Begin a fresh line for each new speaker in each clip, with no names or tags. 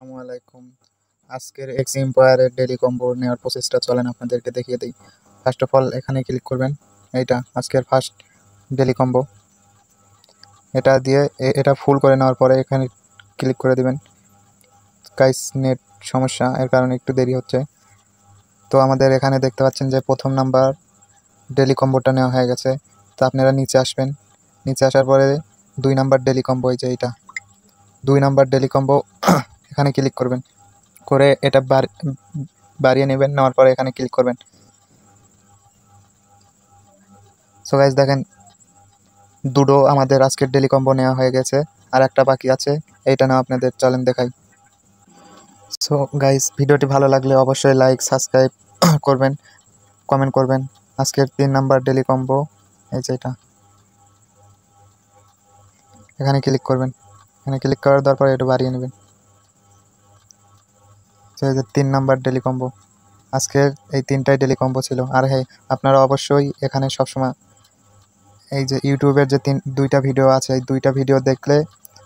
আসসালামু আলাইকুম। আজকের এক্স এম্পায়ারের ডেইলি কম্বো নেওয়ার প্রসেসটা চলেন আপনাদেরকে দেখিয়ে দিই। ফার্স্ট অফ অল এখানে ক্লিক করবেন। এইটা আজকের ফার্স্ট ডেইলি কম্বো। এটা দিয়ে এটা ফুল করে নেওয়ার পরে এখানে ক্লিক করে দিবেন। গাইস নেট সমস্যা, এর কারণে একটু দেরি হচ্ছে। তো আমাদের এখানে দেখতে পাচ্ছেন যে প্রথম নাম্বার ডেইলি কম্বোটা নেওয়া হয়ে গেছে। তো আপনারা নিচে আসবেন। নিচে আসার পরে 2 নাম্বার ডেইলি কম্বো, এই যে এইটা 2 নাম্বার ডেইলি কম্বো এখানে ক্লিক করবেন। করে এটা বাড়িয়ে নেবেন, নেওয়ার পরে এখানে ক্লিক করবেন। সো গাইস দেখেন দুটো আমাদের আজকের ডেইলি কম্বো নেওয়া হয়ে গেছে, আর একটা বাকি আছে, এইটা নাও আপনাদের চলেন দেখাই। সো গাইস ভিডিওটি ভালো লাগলে অবশ্যই লাইক সাবস্ক্রাইব করবেন, কমেন্ট করবেন। আজকের 3 নাম্বার ডেইলি কম্বো এই যে এটা, এখানে ক্লিক করবেন। এখানে ক্লিক করার পরে এটা বাড়িয়ে নেবেন। সো এই যে 3 নাম্বার ডেইলি কম্বো, আজকের এই 3টাই ডেইলি কম্বো ছিল। আর হ্যাঁ, আপনারা অবশ্যই এখানে সবসময় এই যে ইউটিউবের যে 2টা ভিডিও আছে, এই 2টা ভিডিও দেখলে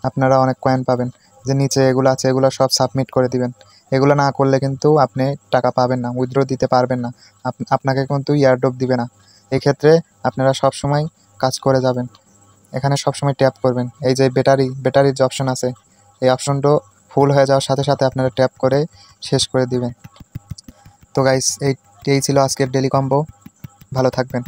আপনারা অনেক কয়েন পাবেন। যে নিচে এগুলো আছে এগুলো সব সাবমিট করে দিবেন। এগুলো না করলে কিন্তু আপনি টাকা পাবেন না, উইথড্র দিতে পারবেন না, আপনাকে কিন্তু এয়ারড্রপ দিবে না। এই ক্ষেত্রে আপনারা সবসময় কাজ করে যাবেন। এখানে সবসময় ট্যাপ করবেন। এই যে ব্যাটারির যে অপশন আছে, এই অপশনটা ফুল হয়ে যাওয়ার সাথে সাথে আপনারা ট্যাপ করে শেষ করে দিবেন। তো গাইস এই ছিল আজকের ডেইলি কম্বো। ভালো থাকবেন।